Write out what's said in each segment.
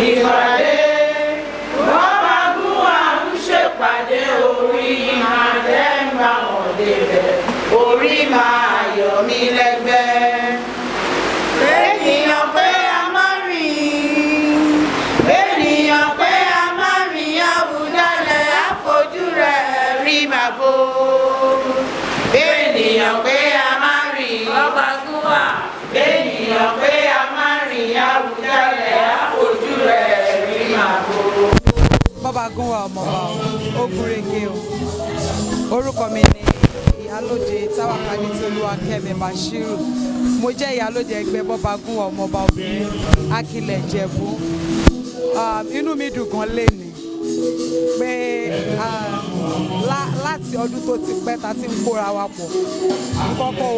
ìpàdé bọ́ba gún wa ń ṣèpàdé orí máa dẹ́gbà wọ́n débẹ̀ orí máa yọ̀ mí lẹ́gbẹ́. Ènìyàn pé a máa rìn ènìyàn pé a máa rìn Àwùjalẹ̀ àfojú rẹ̀ rí màbo. Ènìyàn pé a máa rìn bọ́ba gún wa ènìyàn pé a máa rìn Àwùjalẹ̀ àfojú rẹ̀ rí màbo. Bọ́ba gún wa Ọmọ'ba Obinrin o. Orúkọ mi ni Iyalode Tawakalitu Oluwakemi Bashiru. Mo jẹ́ Iyalode Egbe Bọ́ba gún wa Ọmọ'ba Obinrin Akile Ijebu. Inú mi dùn gan lénìí pé láti ọdún tó ti pẹ́ ta ti ń kóra wa pọ̀ kọ́kọ́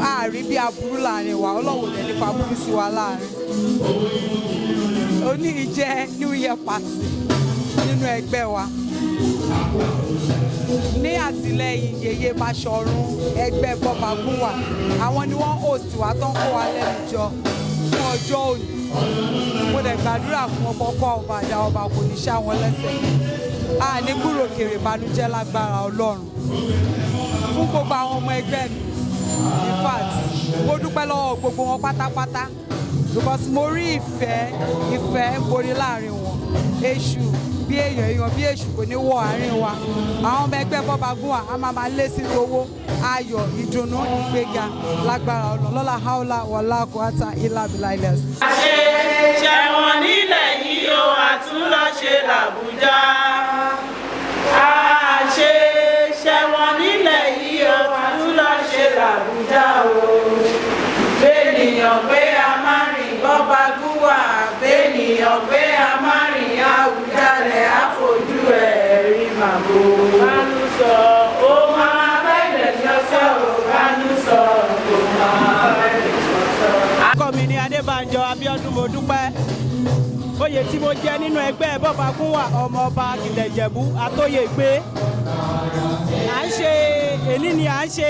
àárí bí aburú láàrin wa Ọlọ́run dẹ̀ nípa aburú sí wa láàrin. Òní jẹ́ New Year party nínú ẹgbẹ́ wa ní àtìlẹ́yìn Yeye Bashorun ẹgbẹ́ Bọ́ba gún wa. Àwọn ni wọ́n host wa tó ń kó wa lẹ́nu jọ fún ọjọ́ òní. Mo dẹ̀ gbàdúrà fún ọkọ̀ ọba àdá ọba kò ní ṣá wọn lẹ́sẹ̀. Ní kúrò kèrè ìbànújẹ́ lágbára Ọlọ́run fún gbogbo àwọn ọmọ ẹgbẹ́ mi. In fact mo dúpẹ́ lọ́wọ́ gbogbo wọn pátápátá because mo rí ìfẹ́ borí láàrin wọn. Èṣù bí èèyàn bí èṣù kò ní wọ àárín wa. Àwọn ọmọ ẹgbẹ́ Bọ́ba gún wa a máa lé sí owó ayọ̀ ìdùnnú ìgbéga lágbára Ọlọ́run lọ́la haúlá wàlá kùátà ìlà bìlà ilẹ̀. Ṣẹ̀wọ̀n nílẹ̀ yìí o àtúnlọ́ṣe l'Àbújá. Ṣẹ̀wọ̀n nílẹ̀ yìí o àtúnlọ́ṣe l'Àbújá o. Bẹ́ẹ̀nìyàn pé a máa rìn Bọ́ba gún wa bẹ́ẹ̀nìyàn pé a máa rìn Àwùjalẹ̀ àfojú ẹ̀ rí màbo. Bánú sọ ó máa bẹ̀rẹ̀ sọ́sọ́ ò bánú sọ ó máa bẹ̀rẹ̀ sọ́sọ́. Orúkọ mi ni Banjo Abíọ́dún mo dúpẹ́. Oyè tí mo jẹ nínú ẹgbẹ́ Bọ́ba gún wa Ọmọ'ba Akile Ijebu Atóyè gbé. À ń ṣe èní ni à ń ṣe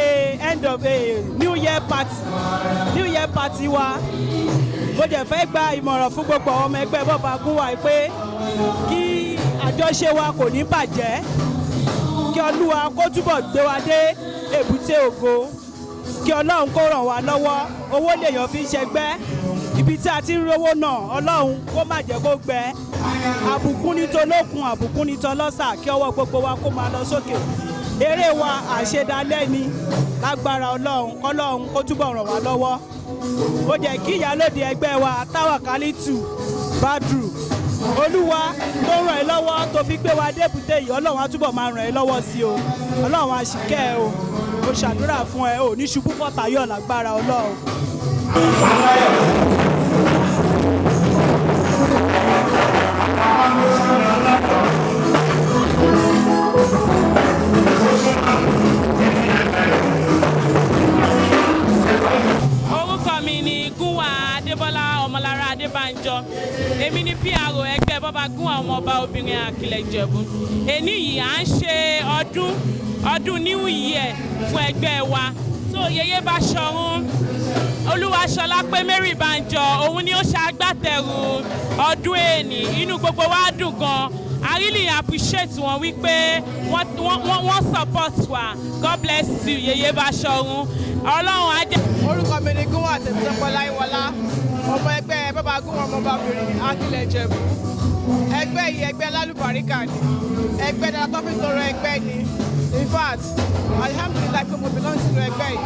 end of New Year party wa. Mo jẹ́ fẹ́ gba ìmọ̀ràn fún gbogbo ọmọ ẹgbẹ́ Bọ́ba gún wa pé kí àjọṣe wa kò ní bàjẹ́, kí Olúwa kó túbọ̀ gbé wa dé èbúté ògo, kí Ọlọ́run kó ràn wá lọ́wọ́. Owó lèèyàn fi ń ṣẹgbẹ́, ibi tí a ti ń rówó náà Ọlọ́run kó má jẹ́ kó gbẹ. Àbùkún ní tolókun àbùkún ní tọlọ́sà, kí ọwọ́ gbogbo wa kó máa lọ sókè. Eré wa àṣedalẹ́ ni lágbára Ọlọ́run, k'Ọlọ́run kó túbọ̀ ràn wá lọ́wọ́. Ó jẹ́ kí Iyalode ẹgbẹ́ wa Tawakalitu Olúwa tó ràn ẹ́ lọ́wọ́ tó fi gbé wa débùté yìí Ọlọ́run á túbọ̀ máa ràn ẹ́ lọ́wọ́ sí o. Ọlọ́run á ṣìkẹ́ ẹ o. Mo ṣàdúrà fún ẹ o ní ṣubú fọ́tàyọ̀ lágbára Ọlọ́run. Orúkọ mi ni Banjo. Èmi ni PRO ẹgbẹ́ Bọ́ba gún wa Ọmọ'ba Obinrin Akile Ijebu. Èní yìí à ń ṣe ọdún New Year fún ẹgbẹ́ wa. So Yeye Bashorun Sholape Banjo òun ni ó ṣagbátẹrù ọdún èní. Inú gbogbo wa dùn gan. I really appreciate wọn wípé wọ́n support wa. God bless you Yeye Bashorun. Ọlọ́run á jẹ́. Orúkọ mi ni Gúnwà Tẹ̀mítọ́pọ̀láyíwọlá, ọmọ ẹgbẹ́ Bọ́ba gún wa Ọmọ'ba Obinrin Akile Ijebu. Ẹgbẹ́ yìí ẹgbẹ́ alálùbáríkà ni, ẹgbẹ́ dára tó fi tọrọ ẹgbẹ́ ni. In fact, alhamdulillah pé mo belong sínú ẹgbẹ́ yìí.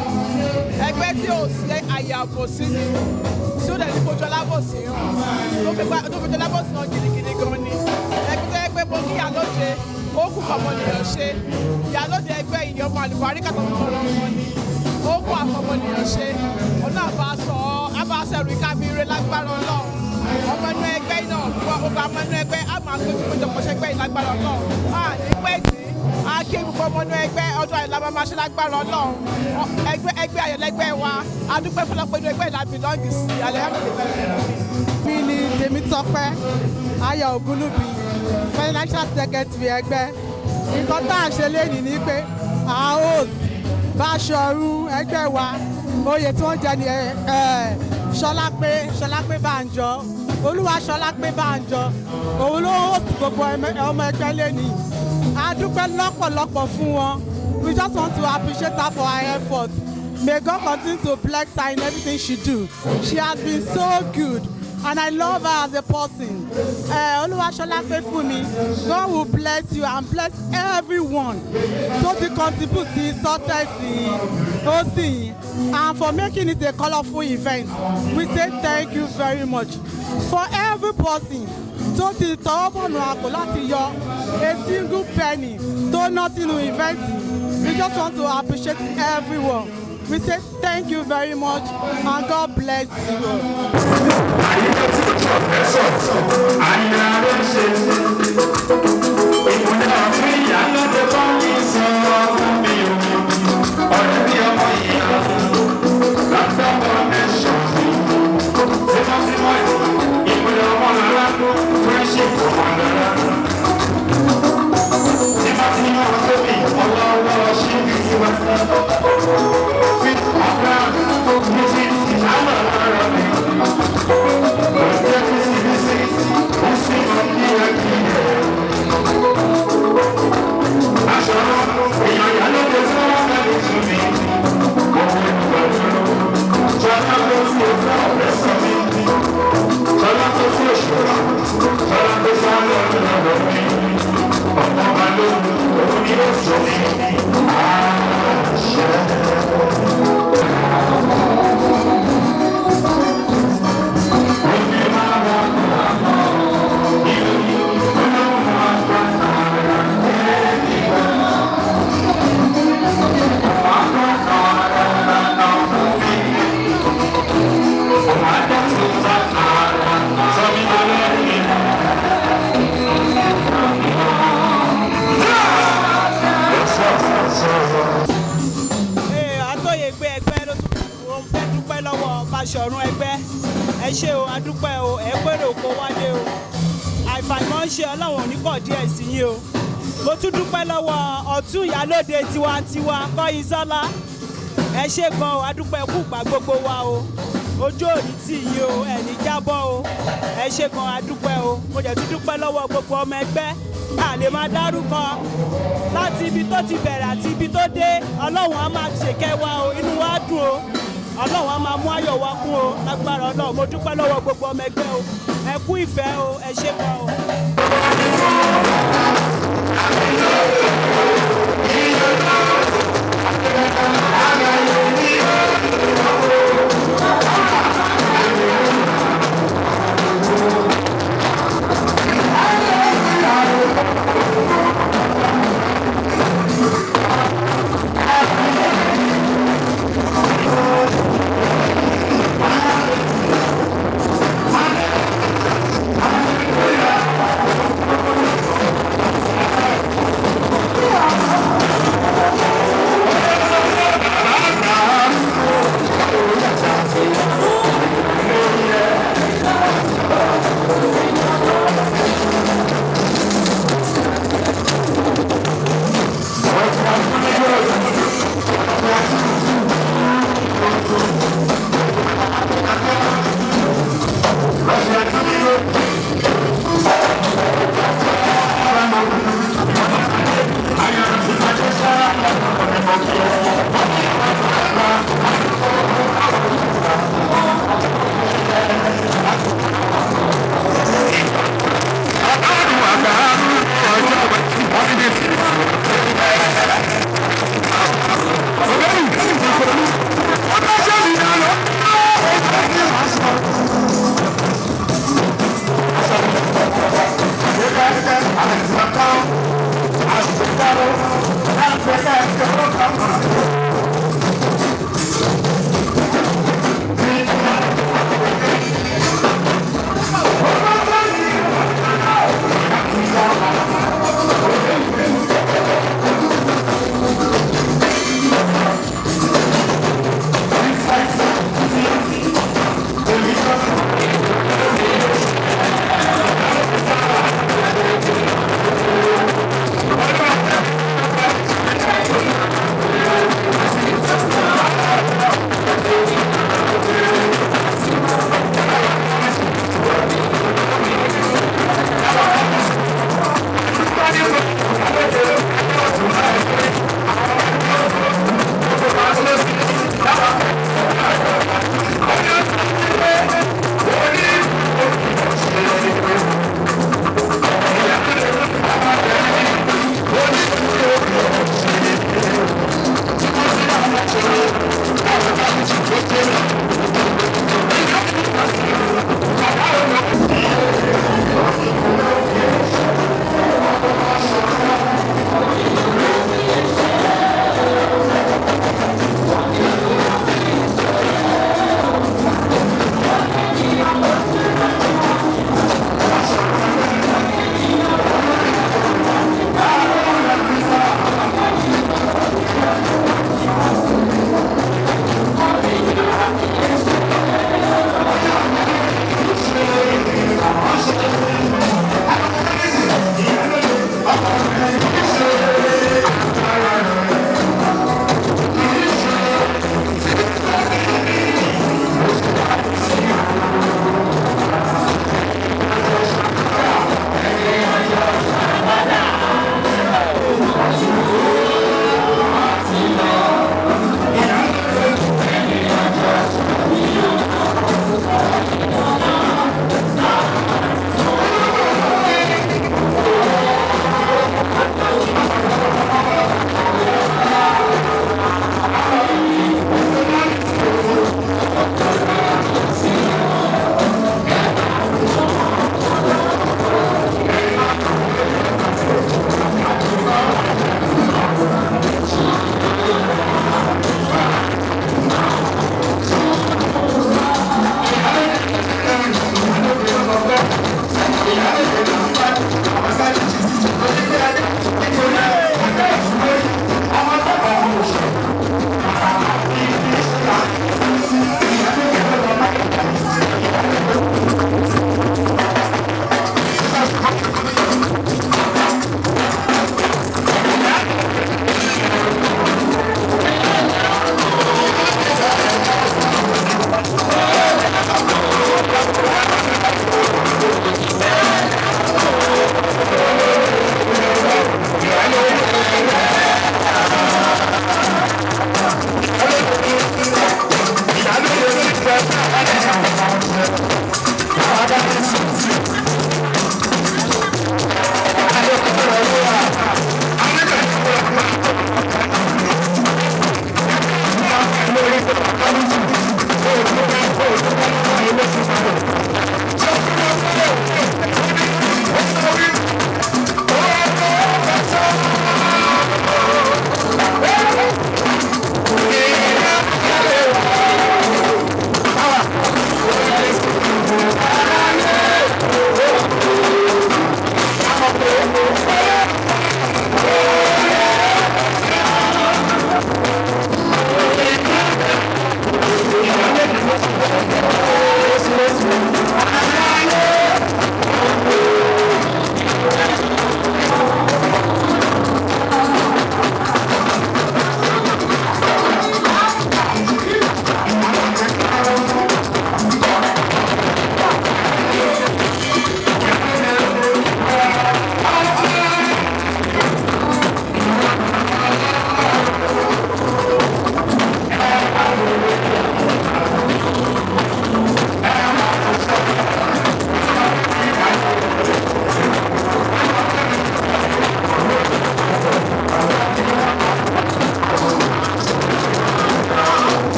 Ẹgbẹ́ tí ò sí àyè àbòsí ni, tí ó dẹ̀ ní fojú alábòsí hàn, tó fi fojú alábòsí hàn gidigidi gan ni. Ẹgbẹ́ tó yẹ pé mo ní Iyalode ó kù fọmọnìyàn ṣe. Iyalode ẹgbẹ́ yìí ọmọ àlùbáríkà tó fi tọrọ wọn ni. Ó kù àfọmọnìyàn ṣe. Ọ̀nà àbáṣẹ̀rù ìkábíire lágbára Ọlọ́run. Ọmọ inú ẹgbẹ́ náà gbogbo ọmọ inú ẹgbẹ́ á máa gbójú péjọ pọ̀ṣẹ́gbẹ́ yìí lágbára Ọlọ́run. Ní pẹ́ẹ́tì á kí gbogbo ọmọ inú ẹgbẹ́ ọjọ́ àìlá máa ṣe lágbára Ọlọ́run. Ẹgbẹ́ ayọ̀lẹ́gbẹ́ wa adúpẹ́ fọlọ́pẹ́ inú ẹgbẹ́ ìlàbí lọ́ọ̀gì sí alhamdulillah. Mi ni Tèmítọ́pẹ́ Ayọ̀ Ògúnlùbí financial secretary ẹgbẹ́. Nǹkan tá à ń ṣe léyìí ni pé host Bashorun ẹgbẹ́ wa oyè tí wọ́n jẹ ní Sholape Banjo, Sholape Banjo, òun ló host gbogbo ọmọ ẹgbẹ́ lẹ́ni. A dúpẹ́ lọ́pọ̀lọpọ̀ fún wọn. We just want to appreciate her for her effort. May God continue to bless her in everything she do. She has been so good. And I love her as a person. Sholape Fumi, God will bless you and bless everyone. So to contribute to success hosting and for making it a colorful event. We say thank you very much. For every person, so to a single penny, though not in the event, we just want to appreciate everyone. We say thank you very much and God bless you. Bashorun ẹgbẹ́ ẹ ṣé o adúpẹ́ o ẹ péré oko wálé o àìfàìmọ̀ ń ṣe ọlọ́run oníkọ̀ díẹ̀ sí yín o mo tún dúpẹ́ lọ́wọ́ ọ̀tún ìyálóde tiwantiwa Kọ́yìnsọ́lá ẹ ṣé gan o adúpẹ́ kú gbà gbogbo wa o ojú òní tì yín o ẹ̀ní jábọ́ o ẹ ṣé gan adúpẹ́ o mo jẹ̀ tún dúpẹ́ lọ́wọ́ gbogbo ọmọ ẹgbẹ́ a lè máa dárúkọ láti ibi tó ti bẹ̀rẹ̀ àti ibi tó dé ọlọ́run á máa ṣèkẹ́ wa o inú wa dùn o ọlọ́run á máa mú ayọ̀ wa kún o lágbára ọlọ́run mo dúpẹ́ lọ́wọ́ gbogbo ọmọ ẹgbẹ́ o ẹ kú ìfẹ́ o ẹ ṣé gan o. Thank you.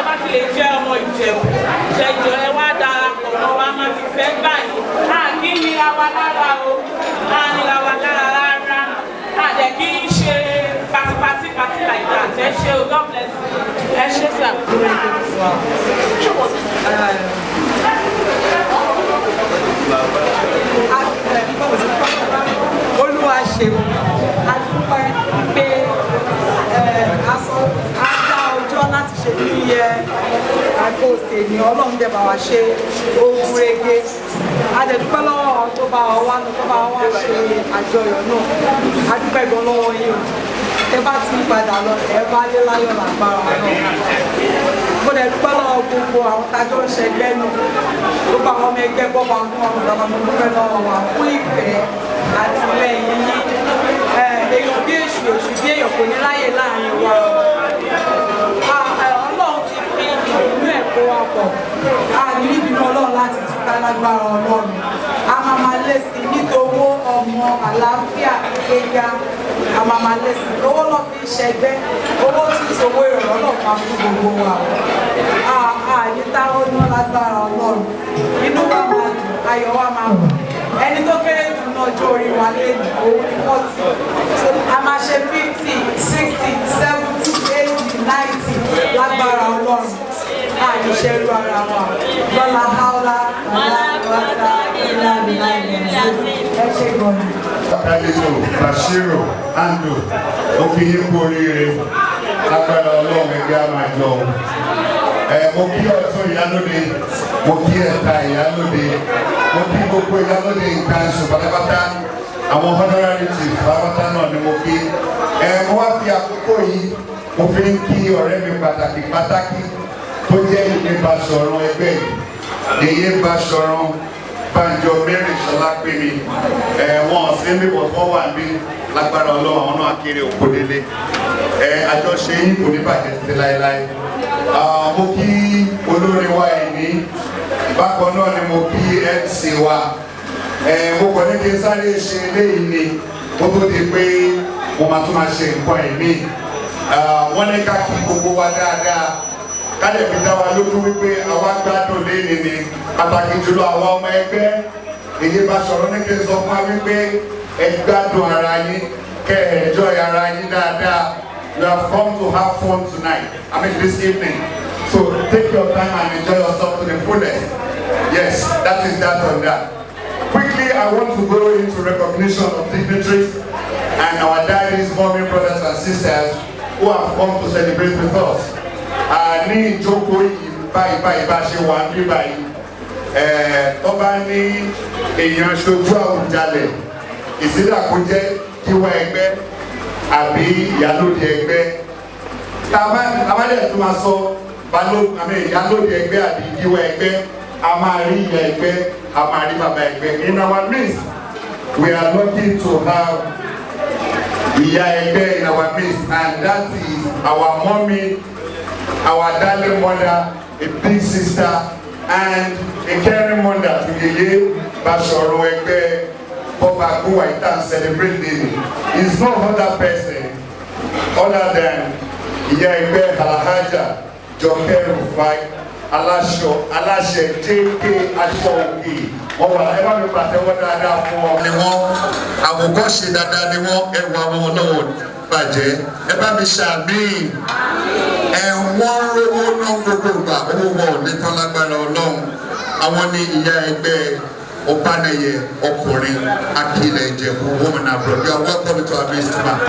bá ti lè jẹ́ ọmọ Ìjẹ̀bú ṣẹjọ ẹ wá darapọ̀ mọ́ wa máa fi fẹ́ gbà yín kí nira wa lára o nira wa lára rárá àdẹ kí n ṣe pátipátí like that ẹ ṣe o God bless you ẹ ṣe sà. Olúwa ṣeun adúpẹ́ pé dá ọjọ́ láti ṣe ní Ogun State ní Ọlọ́run dẹ̀ bá wa ṣe ogun rege adẹ̀dúpẹ́ lọ́wọ́ tó bá wa ṣe àjọyọ̀ náà adúpẹ́ gan lọ́wọ́ yín o ẹ bá ti padà lọ ẹ bá lé láyọ̀ lágbára náà mo dẹ̀ dúpẹ́ lọ́wọ́ gbogbo àwọn tájọ́ ń ṣẹgbẹ́ náà gbogbo àwọn ọmọ ẹgbẹ́ bọ́ bá fún ọmọ ìjọba mo dúpẹ́ lọ́wọ́ wa fún ìfẹ́ àtìlẹ́yìn yín èèyàn bí èṣù bí èèyàn kò ní láyè láàrin wa Ọlọ́run ti fi ìlú ẹ̀kọ́ wa pọ̀ a ní ìbínú Ọlọ́run láti túká lágbára Ọlọ́run a máa lé sí nítorí ọmọ àlàáfíà gíga a máa lé sí owó náà fi ṣẹgbẹ́ owó títí owó ìrọ̀lọ́ náà pa fún gbogbo wa ní táwọn ní lágbára Ọlọ́run inú wa máa dùn ayọ̀ wa máa wọ̀ ẹni tó kéré jù náà ọjọ́ orí wa lẹ́nu òun ní 40 so a máa ṣe 50 60 70 80 90 lágbára Ọlọ́run àìṣe irú ara wa lọ́la haúlá aláàbọ̀tà ìlànà ẹ ṣe gbọ́dọ̀. Tawakalitu Bashiru Andu òkìyí kú oríire lágbára Ọlọ́run ẹgbẹ́ àmàjọ mo kí ọ̀tún Iyalode mo kí ẹ̀ka Iyalode mo kí gbogbo Iyalode nǹkan ṣù pátápátá àwọn honorary chief pátápátá náà ni mo kí mo wá fi àkókò yìí mo fi ń kí ọ̀rẹ́ mi pàtàkì tó jẹ́ Yeye Bashorun ẹgbẹ́ yìí Yeye Bashorun Banjo Mary Sholape mi wọn sí mi bọ̀ fọ́ wà ní lágbára Ọlọ́run àwọn náà kéré òkú délé àjọṣe yìí kò ní bàjẹ́ títí láéláé mo kí olórin wa ẹ̀ní bákan náà ni mo kí MC wa mo kàn ní kí n sáré ṣe eléyìí ni mo tó di pé mo máa tún máa ṣe nǹkan ẹ̀mí wọ́n ní ká kí gbogbo wa dáadáa kálẹ̀ fi dá wa lójú wípé àwa gbádùn léni ni pàtàkì jùlọ àwọn ọmọ ẹgbẹ́ Yeye Bashorun ní kí n sọ fún wa wípé ẹ gbádùn ara yín kẹ́ ẹ enjoy ara yín dáadáa. You have come to have fun tonight, this evening. So take your time and enjoy yourself to the fullest. Yes, that is that on that. Quickly, I want to go into recognition of dignitaries and our daddies, mommy, brothers and sisters who have come to celebrate with us. Ní ìjókòó yìí báyìí bá ṣe wà ní báyìí. Tó bá ní èèyàn ṣojú Àwùjalẹ̀, ìsílẹ̀ kó jẹ́ kíwá ẹgbẹ́ àbí Iyalode Egbe. Tábàdẹ̀ tó máa sọ Iyalode Egbe àbí kíwá ẹgbẹ́, a máa rí ìyá ẹgbẹ́, a máa rí bàbá ẹgbẹ́. In our midst, we are lucky to have Ìyá Egbe in our midst, and that is our mommy, our darling mother, a big sister, and a caring mother to Yeye Bashorun Egbe. Boba Guwaita celebrating is no other person other than Ìyá Egbe Alhaja Joke Rufai Aláṣẹ JK Aṣọ́òkè wọ́n wà ẹ bá mi pàtẹ́wọ́ dáadáa fún ọ. Ni wọ́n àwòkọ́ṣe dáadáa ni wọ́n ẹwà wọn náà bàjẹ́ ẹ bá mi ṣàmì wọ́n rówó náà gbogbo ìgbà owó wọn ò ní tán lágbára Ọlọ́run àwọn ní Ìyá Egbe Obaneye ọkùnrin Akile Ijebu woman abroad. You are welcome to our midst, man.